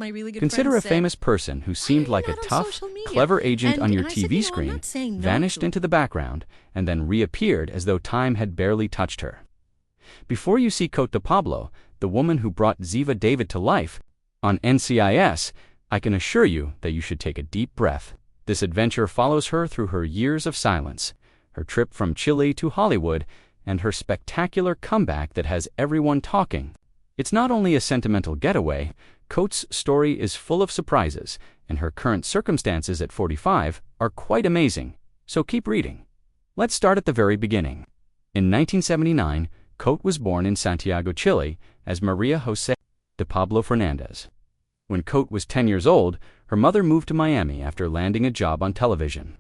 my really good Consider friend a said, famous person who "Why seemed are you like a not on tough, social media?" clever agent on your And I said, TV "I'm screen, not saying no vanished to into the background, and then reappeared as though time had barely touched her. Before you see Cote de Pablo, the woman who brought Ziva David to life, on NCIS, I can assure you that you should take a deep breath. This adventure follows her through her years of silence, her trip from Chile to Hollywood, and her spectacular comeback that has everyone talking. It's not only a sentimental getaway, Cote's story is full of surprises, and her current circumstances at 45 are quite amazing, so keep reading. Let's start at the very beginning. In 1979, Cote was born in Santiago, Chile, as Maria José de Pablo Fernandez. When Cote was 10 years old, her mother moved to Miami after landing a job on television.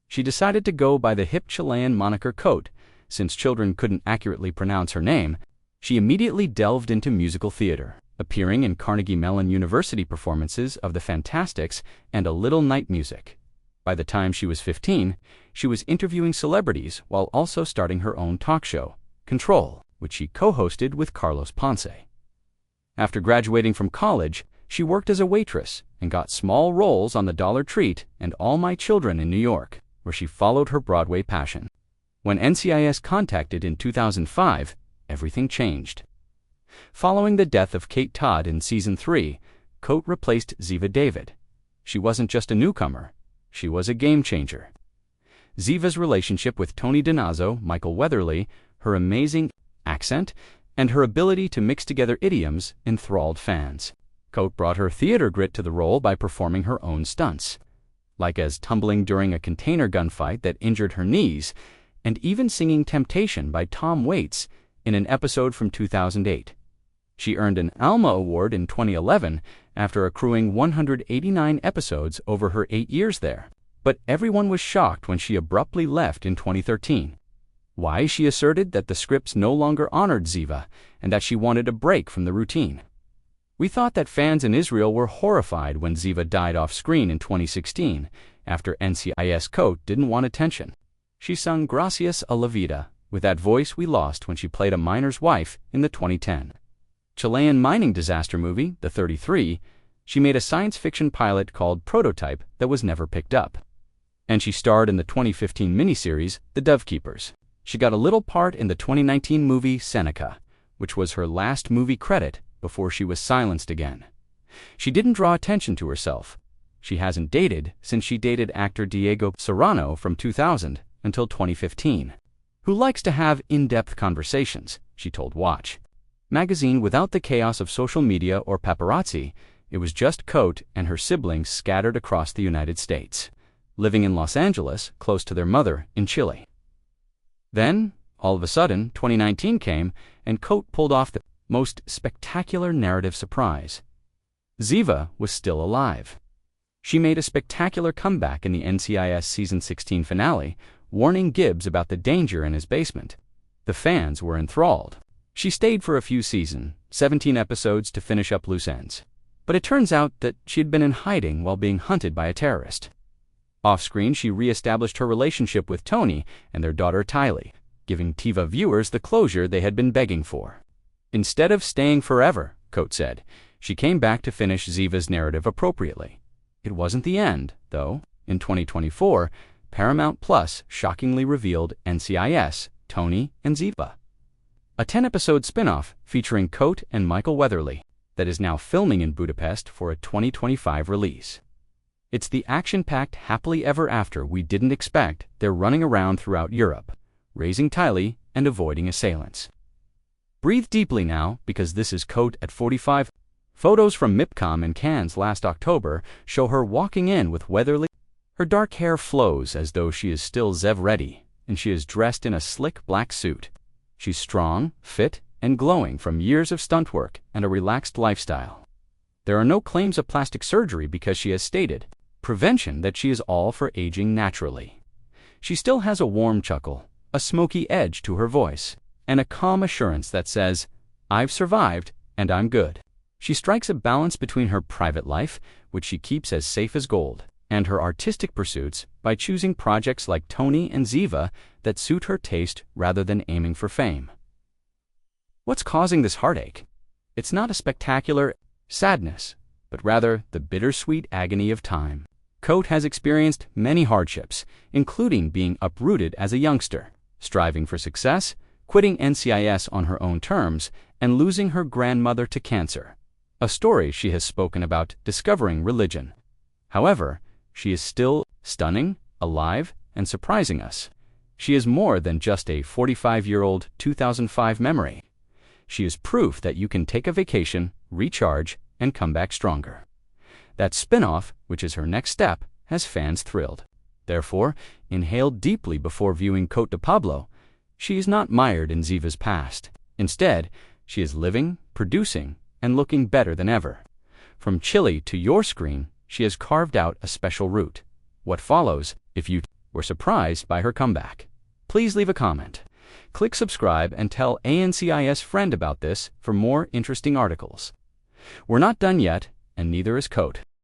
She decided to go by the hip Chilean moniker Cote. Since children couldn't accurately pronounce her name, she immediately delved into musical theater, appearing in Carnegie Mellon University performances of The Fantastics and A Little Night Music. By the time she was 15, she was interviewing celebrities while also starting her own talk show, Control, which she co-hosted with Carlos Ponce. After graduating from college, she worked as a waitress and got small roles on The Dollar Treat and All My Children in New York, where she followed her Broadway passion. When NCIS contacted in 2005, everything changed. Following the death of Kate Todd in Season 3, Cote replaced Ziva David. She wasn't just a newcomer, she was a game-changer. Ziva's relationship with Tony Donazo, Michael Weatherly, her amazing accent, and her ability to mix together idioms enthralled fans. Cote brought her theater grit to the role by performing her own stunts, like as tumbling during a container gunfight that injured her knees, and even singing Temptation by Tom Waits in an episode from 2008. She earned an Alma Award in 2011 after accruing 189 episodes over her 8 years there. But everyone was shocked when she abruptly left in 2013. Why? She asserted that the scripts no longer honored Ziva and that she wanted a break from the routine. We thought that fans in Israel were horrified when Ziva died off screen in 2016 after NCIS Cote didn't want attention. She sung Gracias a la Vida with that voice we lost when she played a miner's wife in the 2010 Chilean mining disaster movie, The 33. She made a science fiction pilot called Prototype that was never picked up. And she starred in the 2015 miniseries, The Dovekeepers. She got a little part in the 2019 movie Seneca, which was her last movie credit before she was silenced again. She didn't draw attention to herself. She hasn't dated since she dated actor Diego Serrano from 2000 until 2015, who likes to have in-depth conversations, she told Watch magazine. Without the chaos of social media or paparazzi, it was just Cote and her siblings scattered across the United States, living in Los Angeles close to their mother in Chile. Then, all of a sudden, 2019 came, and Cote pulled off the most spectacular narrative surprise. Ziva was still alive. She made a spectacular comeback in the NCIS Season 16 finale, warning Gibbs about the danger in his basement. The fans were enthralled. She stayed for a few seasons, 17 episodes to finish up loose ends. But it turns out that she had been in hiding while being hunted by a terrorist. Off-screen, she re-established her relationship with Tony and their daughter Tylee, giving TiVo viewers the closure they had been begging for. Instead of staying forever, Cote said, she came back to finish Ziva's narrative appropriately. It wasn't the end, though. In 2024, Paramount Plus shockingly revealed NCIS, Tony, and Ziva, a 10-episode spin-off featuring Cote and Michael Weatherly that is now filming in Budapest for a 2025 release. It's the action-packed happily ever after we didn't expect. They're running around throughout Europe, raising Tylee and avoiding assailants. Breathe deeply now, because this is Cote at 45. Photos from MIPCOM in Cannes last October show her walking in with Weatherly. Her dark hair flows as though she is still Zev-ready, and she is dressed in a slick black suit. She's strong, fit, and glowing from years of stunt work and a relaxed lifestyle. There are no claims of plastic surgery because she has stated, prevention, that she is all for aging naturally. She still has a warm chuckle, a smoky edge to her voice, and a calm assurance that says, "I've survived, and I'm good." She strikes a balance between her private life, which she keeps as safe as gold, and her artistic pursuits by choosing projects like Tony and Ziva that suit her taste rather than aiming for fame. What's causing this heartache? It's not a spectacular sadness, but rather the bittersweet agony of time. Cote has experienced many hardships, including being uprooted as a youngster, striving for success, quitting NCIS on her own terms, and losing her grandmother to cancer, a story she has spoken about discovering religion. However, she is still stunning, alive, and surprising us. She is more than just a 45-year-old 2005 memory. She is proof that you can take a vacation, recharge, and come back stronger. That spin-off, which is her next step, has fans thrilled. Therefore, inhale deeply before viewing Cote de Pablo. She is not mired in Ziva's past. Instead, she is living, producing, and looking better than ever. From Chile to your screen, she has carved out a special route. What follows, if you were surprised by her comeback? Please leave a comment. Click subscribe and tell NCIS friend about this for more interesting articles. We're not done yet, and neither is Cote.